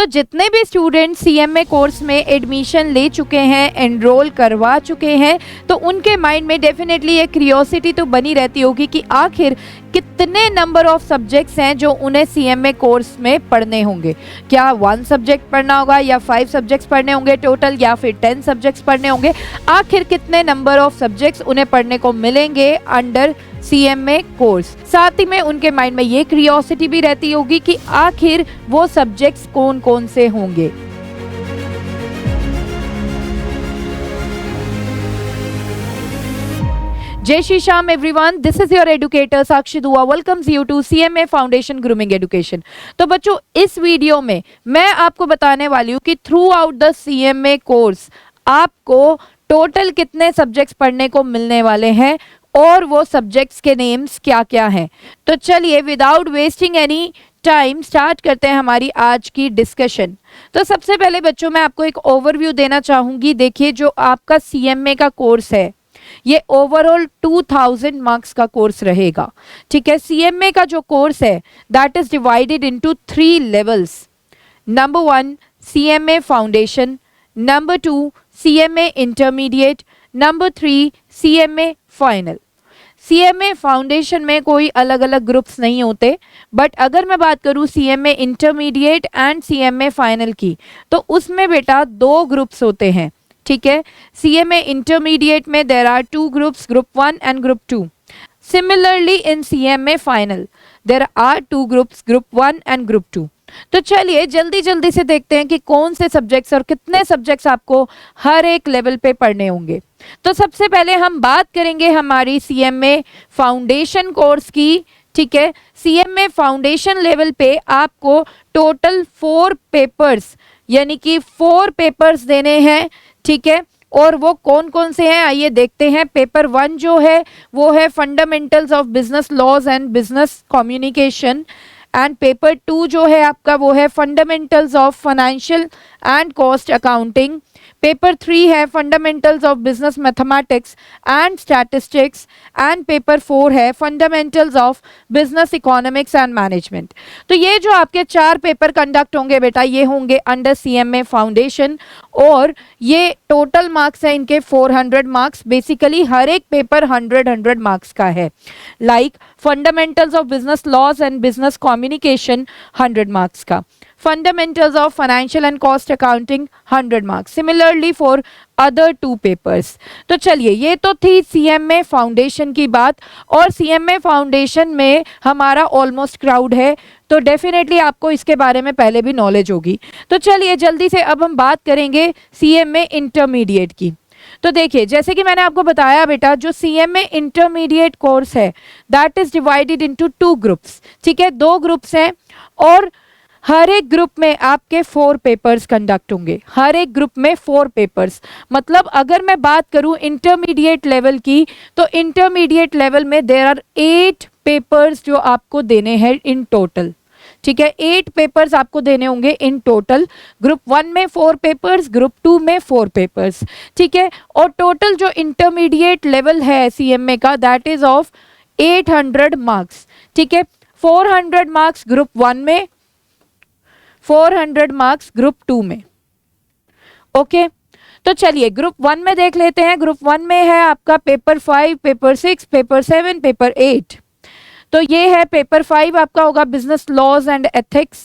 तो जितने भी स्टूडेंट सीएमए कोर्स में एडमिशन ले चुके हैं, एनरोल करवा चुके हैं, तो उनके माइंड में डेफिनेटली एक क्यूरियोसिटी तो बनी रहती होगी कि आखिर कितने नंबर ऑफ सब्जेक्ट्स हैं जो उन्हें सीएमए कोर्स में पढ़ने होंगे। क्या 1 सब्जेक्ट पढ़ना होगा या 5 सब्जेक्ट्स पढ़ने होंगे टोटल, या फिर 10 सब्जेक्ट्स पढ़ने होंगे। आखिर कितने नंबर ऑफ सब्जेक्ट्स उन्हें पढ़ने को मिलेंगे अंडर सीएमए कोर्स। साथ ही में उनके माइंड में ये क्यूरियोसिटी भी रहती होगी कि आखिर वो सब्जेक्ट्स कौन कौन से होंगे। जय Shri Shyam everyone, this is your educator Sakshi Dua welcomes you to CMA foundation grooming education. तो बच्चों, इस वीडियो में मैं आपको बताने वाली हूँ कि through out the CMA course आपको टोटल कितने सब्जेक्ट्स पढ़ने को मिलने वाले हैं और वो सब्जेक्ट्स के नेम्स क्या क्या हैं। तो चलिए without wasting any time start करते हैं हमारी आज की डिस्कशन। तो सबसे पहले बच्चों, मैं आपको एक ओवरव्यू देना चाहूँगी। देखिए, जो आपका सीएमए का कोर्स है ये ओवरऑल 2000 मार्क्स का कोर्स रहेगा। ठीक है, सीएमए का जो कोर्स है that is divided into 3 levels. Number 1 CMA foundation, number 2 CMA intermediate, number 3 CMA final. CMA foundation में कोई अलग अलग ग्रुप्स नहीं होते, बट अगर मैं बात करूं CMA intermediate and CMA final की, तो उसमें बेटा 2 ग्रुप्स होते हैं। ठीक है, सीएमए इंटरमीडिएट में there are 2 groups, group 1 and group 2। Similarly in CMA final there are 2 groups, group 1 and group 2। तो चलिए जल्दी जल्दी से देखते हैं कि कौन से सब्जेक्ट्स और कितने सब्जेक्ट्स आपको हर एक लेवल पे पढ़ने होंगे। तो सबसे पहले हम बात करेंगे हमारी सीएमए फाउंडेशन कोर्स की। ठीक है, सीएमए फाउंडेशन लेवल पे आपको टोटल 4 पेपर्स यानी कि 4 पेपर्स देने हैं। ठीक है, और वो कौन कौन से हैं आइए देखते हैं। पेपर 1 जो है वो है fundamentals of business laws and business communication, and paper 2 जो है आपका वो है fundamentals of financial and cost accounting. Paper 3 है fundamentals of business mathematics and statistics, and paper 4 है fundamentals of business economics and management. तो ये जो आपके 4 पेपर कंडक्ट होंगे बेटा, ये होंगे अंडर सीएमए फाउंडेशन, और ये टोटल मार्क्स है इनके 400 मार्क्स। बेसिकली हर एक पेपर 100 मार्क्स का है। Like fundamentals of business laws and business communication 100 marks का, fundamentals of financial and cost accounting 100 marks, similarly for other 2 papers. तो चलिए, ये तो थी सीएमए फाउंडेशन की बात, और सीएमए फाउंडेशन में हमारा ऑलमोस्ट क्राउड है, तो डेफिनेटली आपको इसके बारे में पहले भी नॉलेज होगी। तो चलिए जल्दी से अब हम बात करेंगे सीएमए इंटरमीडिएट की। तो देखिए, जैसे कि मैंने आपको बताया बेटा, जो सीएमए इंटरमीडिएट कोर्स है that is divided into 2 groups. ठीक है, 2 ग्रुप्स हैं, और हर एक ग्रुप में आपके 4 पेपर्स कंडक्ट होंगे। हर एक ग्रुप में 4 पेपर्स, मतलब अगर मैं बात करूं इंटरमीडिएट लेवल की, तो इंटरमीडिएट लेवल में देयर आर 8 पेपर्स जो आपको देने हैं इन टोटल। ठीक है, 8 पेपर्स आपको देने होंगे इन टोटल। ग्रुप 1 में 4 पेपर्स, ग्रुप 2 में 4 पेपर्स। ठीक है, और टोटल जो इंटरमीडिएट लेवल है सीएमए का दैट इज ऑफ 800 मार्क्स। ठीक है, 400 मार्क्स ग्रुप 1 में, 400 मार्क्स ग्रुप 2 में। ओके, तो चलिए ग्रुप 1 में देख लेते हैं। ग्रुप 1 में है आपका पेपर 5, पेपर 6, पेपर 7, पेपर 8। तो ये है पेपर 5 आपका होगा business laws and ethics,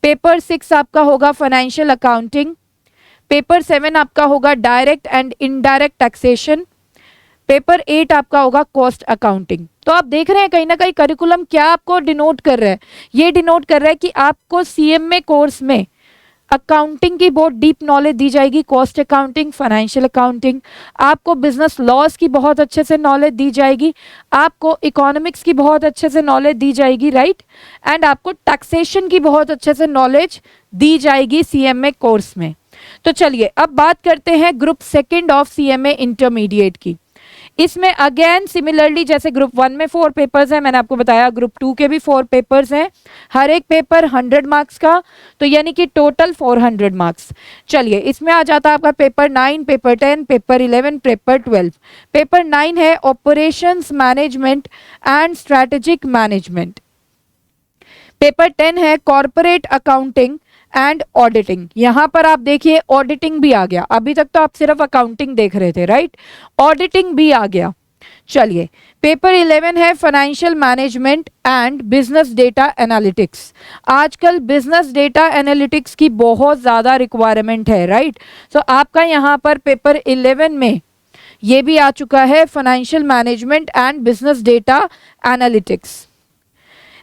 paper 6 आपका होगा फाइनेंशियल अकाउंटिंग, पेपर 7 आपका होगा direct and indirect taxation, paper 8 आपका होगा कॉस्ट अकाउंटिंग। तो आप देख रहे हैं कहीं ना कहीं करिकुलम क्या आपको डिनोट कर रहा है, ये डिनोट कर रहा है कि आपको सीएमए कोर्स में अकाउंटिंग की बहुत डीप नॉलेज दी जाएगी, कॉस्ट अकाउंटिंग, फाइनेंशियल अकाउंटिंग, आपको बिजनेस लॉज की बहुत अच्छे से नॉलेज दी जाएगी, आपको इकोनॉमिक्स की बहुत अच्छे से नॉलेज दी जाएगी, राइट, एंड आपको टैक्सेशन की बहुत अच्छे से नॉलेज दी जाएगी सीएमए कोर्स में। तो चलिए अब बात करते हैं ग्रुप 2 ऑफ सीएमए इंटरमीडिएट की। इसमें अगेन सिमिलरली जैसे ग्रुप 1 में 4 पेपर्स हैं, मैंने आपको बताया ग्रुप 2 के भी 4 पेपर्स हैं, हर एक पेपर 100 मार्क्स का, तो यानी कि टोटल 400 मार्क्स। चलिए इसमें आ जाता है आपका paper 9, paper 10, paper 11, paper 12। Paper 9 है operations management and strategic management, paper 10 है कॉर्पोरेट अकाउंटिंग एंड ऑडिटिंग। यहां पर आप देखिए ऑडिटिंग भी आ गया, अभी तक तो आप सिर्फ अकाउंटिंग देख रहे थे, राइट, ऑडिटिंग भी आ गया। चलिए, पेपर 11 है financial management and business data analytics. आजकल बिजनेस डेटा एनालिटिक्स की बहुत ज़्यादा रिक्वायरमेंट है, राइट। सो आपका यहाँ पर पेपर 11 में ये भी आ चुका है, financial management and business data analytics.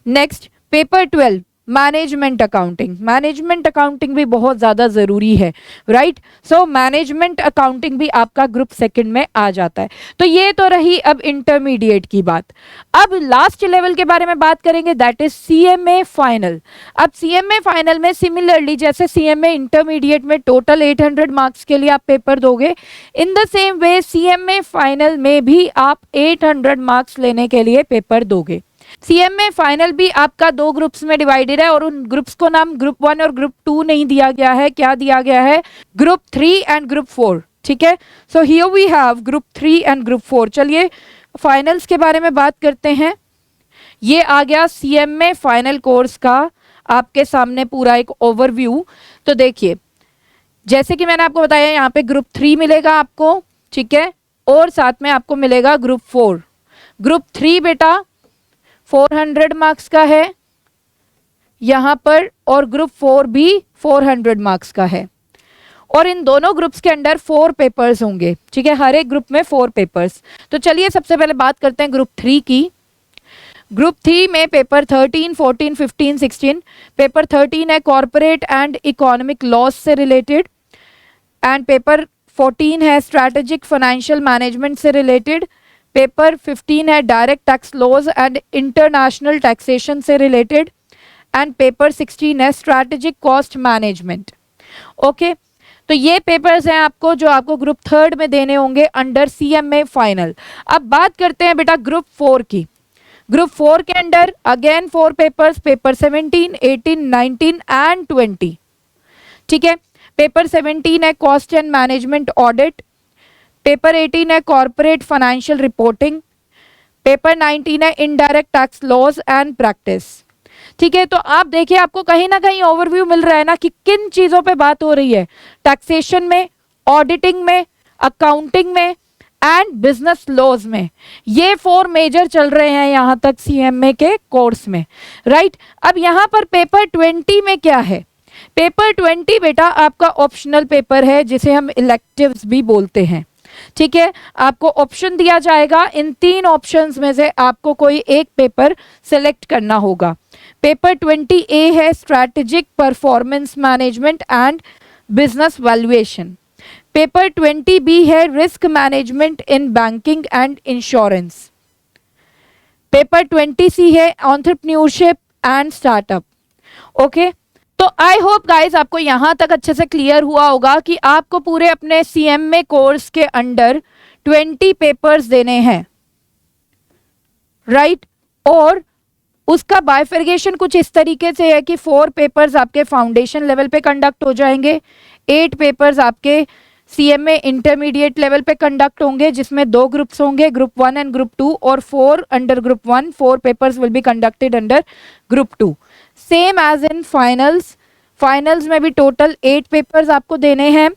Next paper 12 management accounting. Management accounting भी बहुत ज़्यादा ज़रूरी है, राइट। सो मैनेजमेंट अकाउंटिंग भी आपका ग्रुप सेकंड में आ जाता है। तो ये तो रही अब इंटरमीडिएट की बात। अब लास्ट लेवल के बारे में बात करेंगे, दैट इज सीएमए फाइनल। अब सीएमए फाइनल में सिमिलरली जैसे सीएमए इंटरमीडिएट में टोटल 800 मार्क्स के लिए आप पेपर दोगे, in the same way CMA final में भी आप 800 मार्क्स लेने के लिए पेपर दोगे। सीएमए फाइनल भी आपका 2 ग्रुप्स में डिवाइडेड है और उन ग्रुप्स को नाम ग्रुप 1 और ग्रुप 2 नहीं दिया गया है, क्या दिया गया है, ग्रुप 3 एंड ग्रुप 4, ठीक है। So here we have group 3 and group 4। चलिए फाइनल्स के बारे में बात करते हैं। ये आ गया सीएमए फाइनल कोर्स का आपके सामने पूरा एक ओवरव्यू। तो देखिए, जैसे कि मैंने आपको बताया, यहाँ पे ग्रुप 3 मिलेगा आपको, ठीक है, और साथ में आपको मिलेगा ग्रुप 4। ग्रुप 3 बेटा 400 मार्क्स का है यहाँ पर, और ग्रुप 4 भी 400 मार्क्स का है, और इन दोनों ग्रुप्स के अंडर 4 पेपर्स होंगे, ठीक है, हर एक ग्रुप में 4 पेपर्स। तो चलिए सबसे पहले बात करते हैं ग्रुप 3 की। ग्रुप 3 में पेपर 13, 14, 15, 16। पेपर 13 है कॉर्पोरेट एंड इकोनॉमिक लॉस से रिलेटेड, एंड पेपर 14 है स्ट्रैटेजिक फाइनेंशियल मैनेजमेंट से रिलेटेड। पेपर 15 है direct tax laws and international taxation से रिलेटेड, एंड पेपर 16 है स्ट्रैटेजिक कॉस्ट मैनेजमेंट। ओके, तो ये पेपर्स हैं आपको जो आपको ग्रुप 3 में देने होंगे अंडर सीएमए फाइनल। अब बात करते हैं बेटा ग्रुप 4 की। ग्रुप 4 के under again 4 papers, paper 17, 18, 19 and 20, ठीक है। पेपर 17 है cost and management audit. Paper 18 है कॉर्पोरेट फाइनेंशियल रिपोर्टिंग। पेपर 19 है indirect tax laws and practice, ठीक है। तो आप देखिए, आपको कहीं ना कहीं ओवरव्यू मिल रहा है ना कि किन चीजों पे बात हो रही है, टैक्सेशन में, ऑडिटिंग में, अकाउंटिंग में एंड बिजनेस लॉज में। ये 4 मेजर चल रहे हैं यहाँ तक सीएमए के कोर्स में, राइट। अब यहाँ पर पेपर 20 में क्या है, पेपर 20 बेटा आपका ऑप्शनल पेपर है जिसे हम इलेक्टिव्स भी बोलते हैं, ठीक है। आपको ऑप्शन दिया जाएगा, इन 3 ऑप्शंस में से आपको कोई एक पेपर सेलेक्ट करना होगा। पेपर 20A है strategic performance management and business valuation. Paper 20B है risk management in banking and insurance. Paper 20C है एंटरप्रेन्योरशिप एंड स्टार्टअप। ओके, तो आई होप गाइज आपको यहां तक अच्छे से क्लियर हुआ होगा कि आपको पूरे अपने सीएमए कोर्स के अंडर 20 पेपर्स देने हैं, राइट। और उसका बाइफर्गेशन कुछ इस तरीके से है कि 4 पेपर्स आपके फाउंडेशन लेवल पे कंडक्ट हो जाएंगे, 8 पेपर्स आपके सीएमए इंटरमीडिएट लेवल पे कंडक्ट होंगे जिसमें 2 ग्रुप्स होंगे, ग्रुप 1 एंड ग्रुप 2, और 4 under group 1, 4 papers will be conducted under group 2। Same as in finals, finals में भी टोटल 8 पेपर्स आपको देने हैं,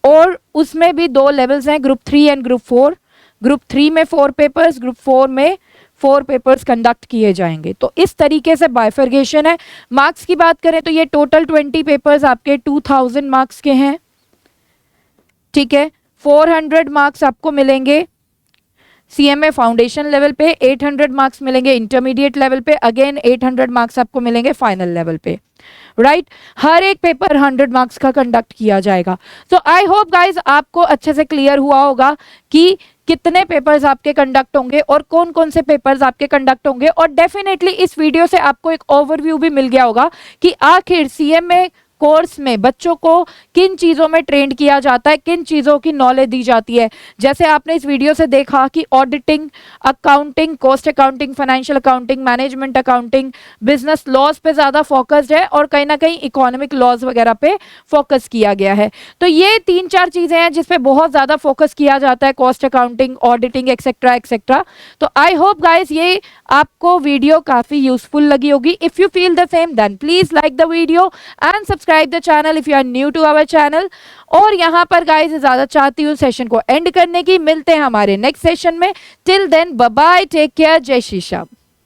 और उसमें भी 2 लेवल्स हैं, ग्रुप 3 एंड ग्रुप 4। ग्रुप 3 में 4 पेपर्स, ग्रुप 4 में 4 पेपर्स कंडक्ट किए जाएंगे। तो इस तरीके से बाइफर्गेशन है। मार्क्स की बात करें तो ये टोटल 20 पेपर्स आपके 2000 मार्क्स के हैं, ठीक है। 400 मार्क्स आपको मिलेंगे सीएमए फाउंडेशन लेवल पे, 800 मार्क्स मिलेंगे इंटरमीडिएट लेवल पे, अगेन 800 मार्क्स आपको मिलेंगे फाइनल लेवल पे, राइट। हर एक पेपर 100 मार्क्स का कंडक्ट किया जाएगा। सो आई होप गाइज आपको अच्छे से क्लियर हुआ होगा कि कितने पेपर्स आपके कंडक्ट होंगे और कौन कौन से पेपर्स आपके कंडक्ट होंगे, और डेफिनेटली इस वीडियो से आपको एक ओवरव्यू भी मिल गया होगा कि आखिर सीएमए कोर्स में बच्चों को किन चीज़ों में ट्रेंड किया जाता है, किन चीज़ों की नॉलेज दी जाती है। जैसे आपने इस वीडियो से देखा कि auditing, accounting, cost accounting, financial accounting, management accounting, business laws पे ज़्यादा फोकस्ड है, और कहीं ना कहीं इकोनॉमिक लॉज वगैरह पे फोकस किया गया है। तो ये 3-4 चीज़ें हैं जिस पे बहुत ज़्यादा फोकस किया जाता है, cost accounting, auditing, etcetera etcetera. तो आई होप गाइज ये आपको वीडियो काफ़ी यूजफुल लगी होगी। If you feel the same then please like the video and subscribe subscribe the channel if you are new to our channel. और यहाँ पर guys ज़्यादा चाहती हूँ सेशन को एंड करने की। मिलते हैं हमारे नेक्स्ट सेशन में। Till then bye bye, take care, जय श्री श्याम।